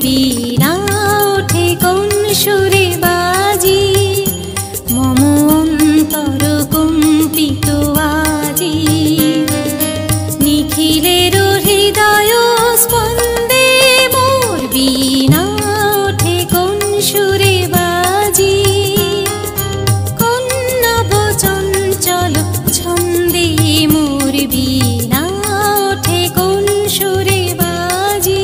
বীণা ওঠে কোন সুরে বাজি মম অন্তর কম্পিত আজি নিখিলের হৃদয় স্পন্দে মোর বীণা ওঠে কোন সুরে বাজি কোন নব চঞ্চল ছন্দে মোর বীণা ওঠে কোন সুরে বাজি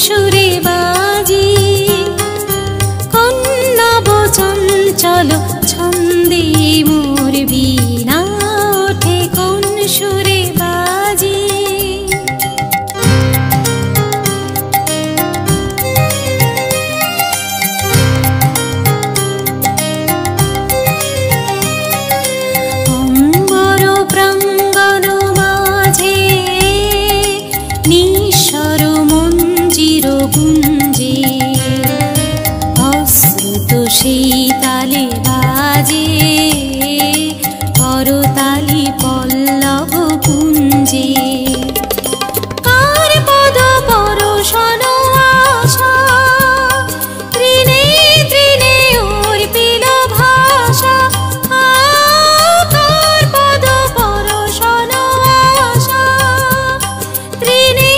সুরে বাজি কোন নব চঞ্চল ছন্দে মোর বীণা ওঠে কোন সুরে বাজি অম্বর প্রাঙ্গণ মাঝে নিঃস্বর গুঞ্জে অশ্রুত সেই তালে বাজে করতালি পল্লব কুঞ্জে কার পদ পরশন আশা তৃণে তৃণে অর্পিল ভাষা কার পদ পরশন আশা তৃণে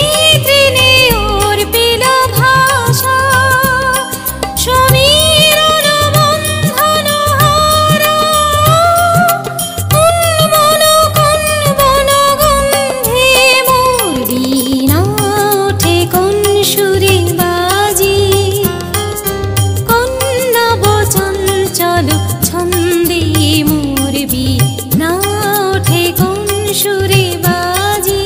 তৃণে অর্পিল ভাষা সমীরণ বন্ধন হারা উন্মন কন্বন গন্ধে মোর বীণা ওঠে কোন সুরে বাজি কোন নব চঞ্চল ছন্দে মোর বীণা ওঠে কোন সুরে বাজি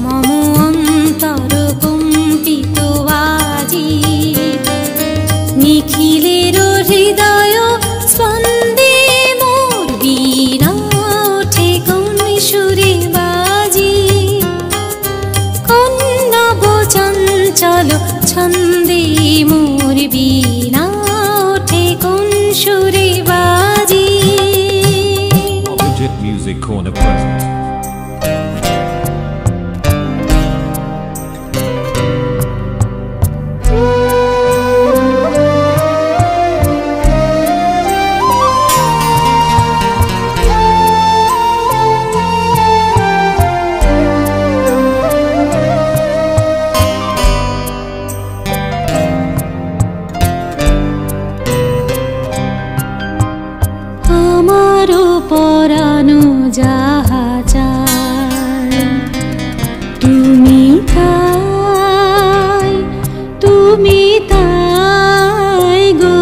মম অন্তর কম্পিত আজি নিখিলের হৃদয় স্পন্দে মোর বীণা ওঠে কোন সুরে বাজি কোন নব চঞ্চল ছন্দে মোর বীণা ওঠে কোন সুরে বাজি Legit Music Corner present. আমারও পরানো যাহা চায় তুমি তাই গো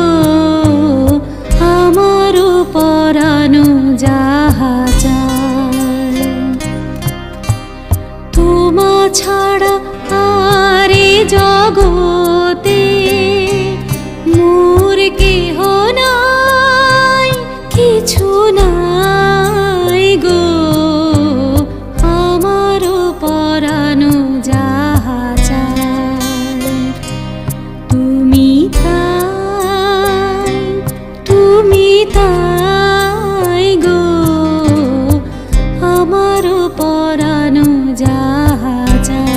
আমারও পরানো যাহা চায় তোমা ছাড়া আরে জগতে মোর কেহ নাই কিছু নাই গো আমারও পরানো যাহা চায় তুমি তাই গো আমারও পরানো যাহা চায়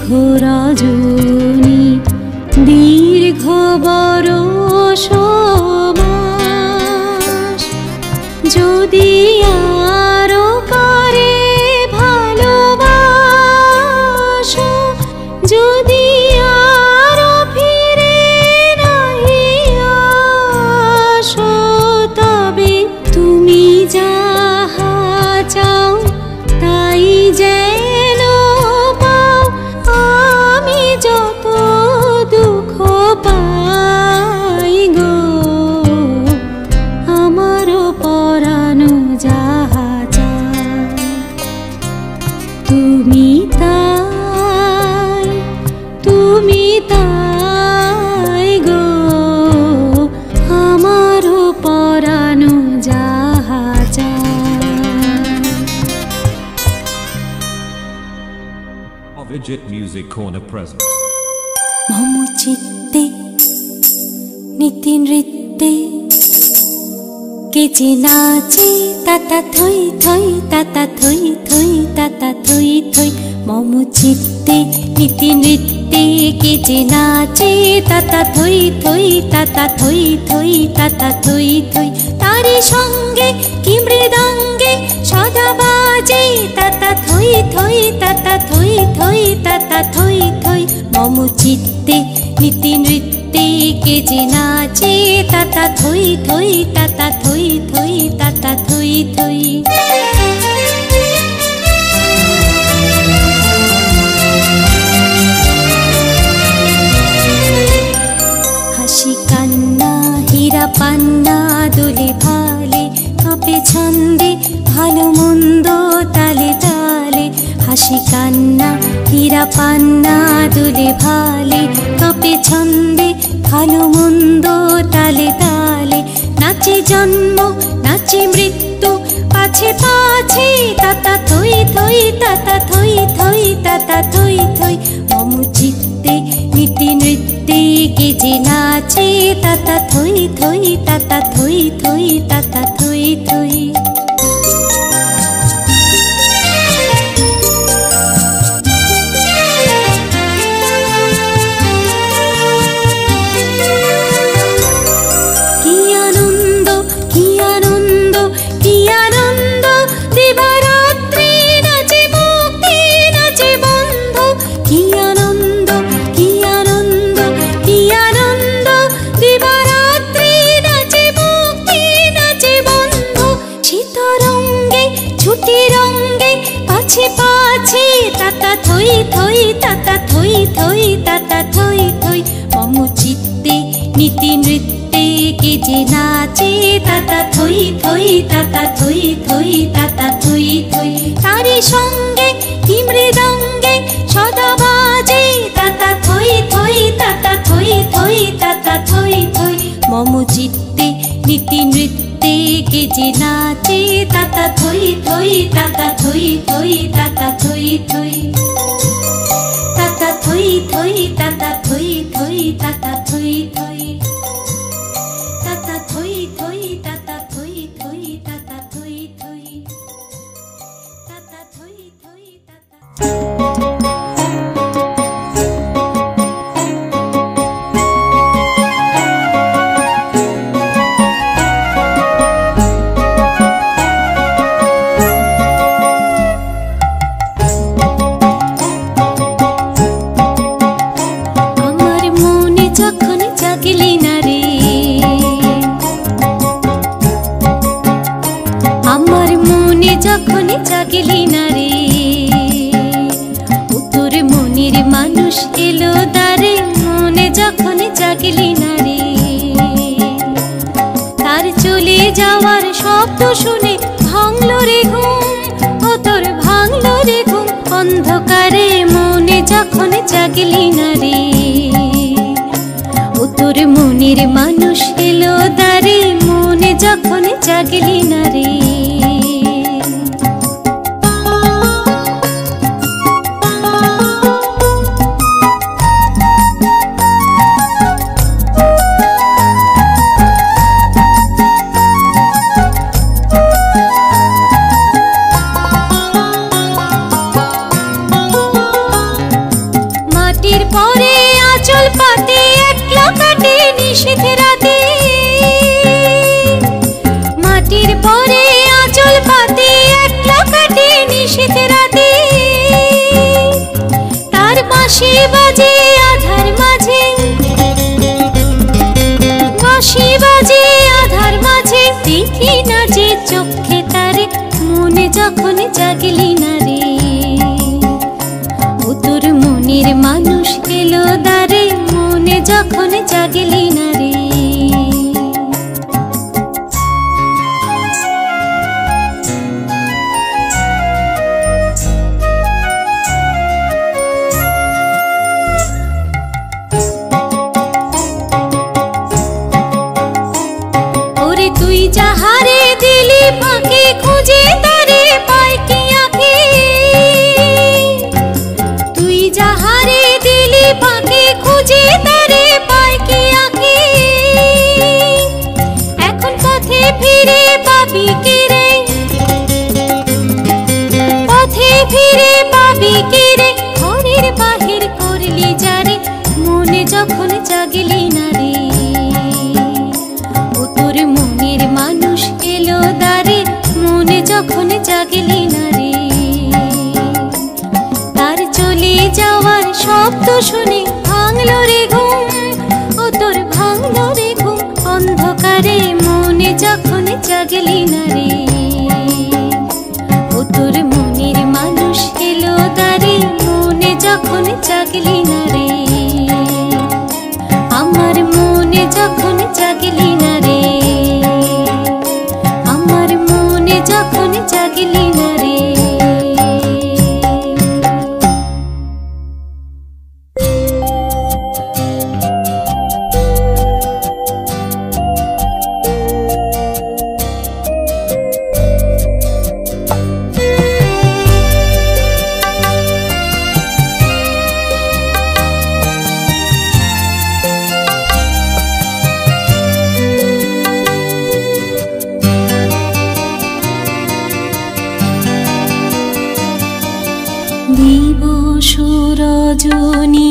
রজনী দীর্ঘ বরষ মাস যদি আরো করে ভালোবাসো, যদি আরো ফিরে নাহি আসো, তবে তুমি যাহা চাও তাই যেন পাও। আমি যত দুঃখ পাই গো, আমারও পরানো যাহা চায় তুমি তাই, তুমি তাই গো, আমারও পরানো যাহা চায়। Avijit Music Corner present. মম চিত্তে নীতি নৃত্যে কে যে নাচে তাতা থই থই, তাতা থই থই, তাতা থই থই। মম চিত্তে নীতি নৃত্যে কে যে নাচে তাতা থই থই, তাতা থই থই, তাতা থই থই। তারি সঙ্গে কি মৃদঙ্গে সদা বাজে তাতা থই থই, তাতা থই থই, তাতা থই থই। মম চিত্তে নীতি নৃত্যে কে যে নাচে তাতা থই থই, তাতা থই থই, তাতা থই থই। হাসি কান্না হীরা পান্না দোলে ভালে, কাঁপে ছন্দে ভালো মন্দ তালে তালে। হাসি কান্না হীরা পান্না দোলে ভালে, কাঁপে ছন্দে ভালো মন্দ তালে তালে। নাচে জন্ম নাচে মৃত্যু পাছে পাছে তাতা থই থই, তাতা থই থই, তাতা থই থই। মম চিত্তে নীতি নৃত্যে কে যে নাচে তাতা থই থই, তাতা থই থই, তাতা থই থই। কি আনন্দ কি আনন্দ কি আনন্দ, দিবারাত্রি নাচে মুক্তি নাচে বন্ধু। কি আনন্দ কি আনন্দ কি আনন্দ, দিবারাত্রি নাচে মুক্তি নাচে বন্ধু। শীতরঙ্গে ছুটি রঙ্গে পাছে পাছে তাতা থই থই, তাতা থই থই, তাতা থই থই। মম চিত্তে নীতি নৃত্যে কে যে নাচে তাতা থই থই, তাতা থই থই, তাতা থই থই। তারি সঙ্গে কি মৃদঙ্গে সদা বাজে তাতা থই থই, তাতা থই থই, তাতা থই থই। মম চিত্তে নীতি নৃত্যে কে যে নাচে তাতা থই থই, তাতা থই থই, তাতা থই থই। তাতা থই থই, তাতা থই থই, তাতা থই থই। তাতা থই থই, তাতা থই থই, তাতা থই থই। তাতা থই থই, তাতা। আমার মনে যখন জাগলি না রে, আমার মনে যখন জাগলি না রে, তোর মনের মানুষ এলো দারে। মনে যখন জাগলি না রে, তার চলে যাওয়ার শব্দ শুনে ভাঙলো রে ঘুম, ও তোর ভাঙলো রে ঘুম। অন্ধকারে মনে যখন জাগলি না রে, ও তোর মনের মানুষ এলো দারে। মনে যখন জাগলি না রে। নিশীথ রাতে, মাটির পরে আঁচল পাতে একলা কাটে নিশীথ রাতে। তার বাঁশি বাজে আধার মাঝে, বাঁশি বাজে আধার মাঝে, দেখি না যে চোখে তারে, মনে যখন জাগলি না রে। ও তোর মনের মানুষ এলো দ্বারে, মনে যখন জাগলি না রে। ওরে তুই যাহারে দিলি ফাঁকে, খুঁজে তারে পায় কি আঁখে। তুই যাহারে দিলি ফাঁকে, খুঁজে তারে পায় কি আঁখে। এখন পথে ফিরে পাবি কি রে, পথে ফিরে পাবি কি রে। ঘরের বাহির করলি যারে, মনে যখন জাগলি না রে। ও তোর মনের মানুষ এলো দ্বারে, মনে যখন জাগলি না রে। তার চলে যাওয়ার শব্দ শুনে ভাঙলো রে ঘুম, ও তোর ভাঙলো রে ঘুম অন্ধকারে, মনে যখন জাগলি না রে। ও তোর মনের মানুষ এলো দ্বারে, মনে যখন জাগলি না রে। আমার মনে যখন জাগলি না রে, আমার মনে যখন জাগলি না রে। দিবস রজনী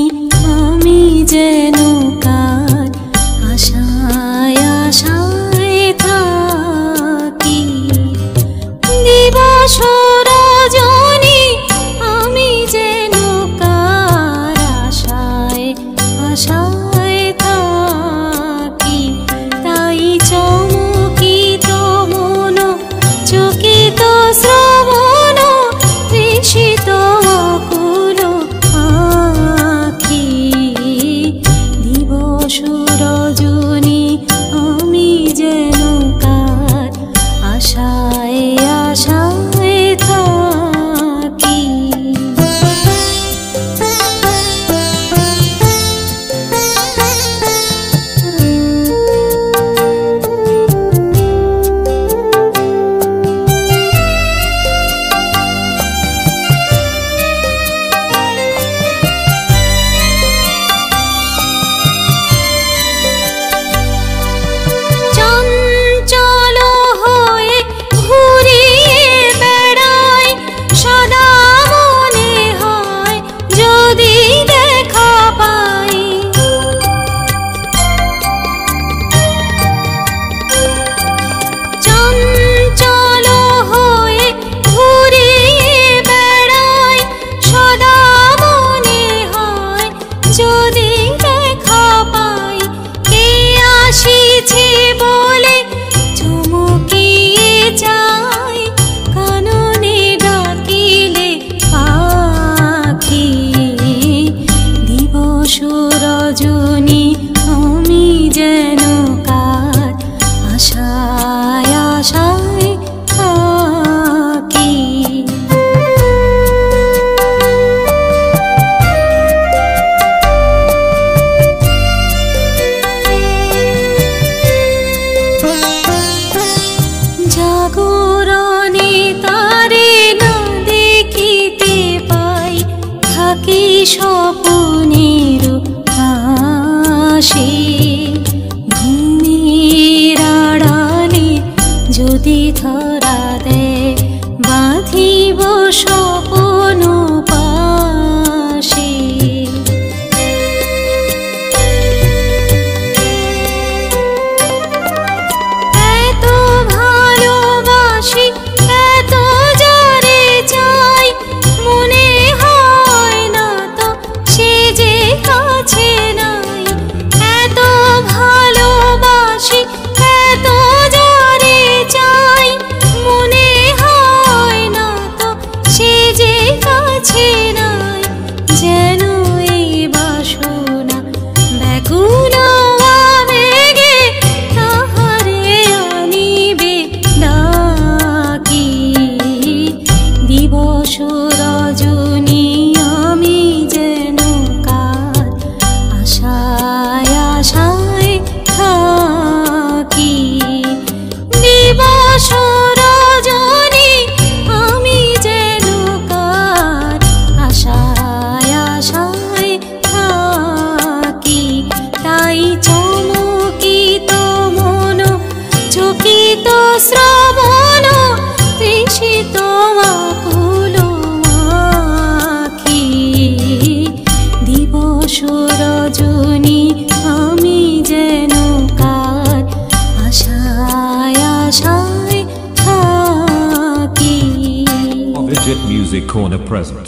আমি যেন কার আশায় আশায় থাকি। দিবস রজনী আমি যেন কার আশায় আশায় থাকি। তাই চমকিত মন, চকিত শ্রবণ, তৃষিত অকুল আঁখি। দিবস রজনী আমি যেন কার আশায় আশায় থাকি। চঞ্চল হয়ে ঘুরিয়ে বেড়াই, সদা মনে হয় যদি দেখা পাই। চঞ্চল হয়ে ঘুরিয়ে বেড়াই, সদা মনে হয় যদি দেখা পাই। কে আসিছে বলে চমকিয়ে যাই, কাননে ডাকিলে পাখি। দিবস রজনী আমি যেন কার আশায় আশায় থাকি। জাগরণে তারে না দেখিতে পাই, থাকি স্বপ্নের আশে। ঘুমের আড়ালে যদি ধরা দেয়, বাঁধিব স্বপ্ন পাশে। শ্রবণ তৃষিত আকুল আখি দিবস রজনী আমি যেন কার আশায় আশায় থাকি। Vijit Music Corner present.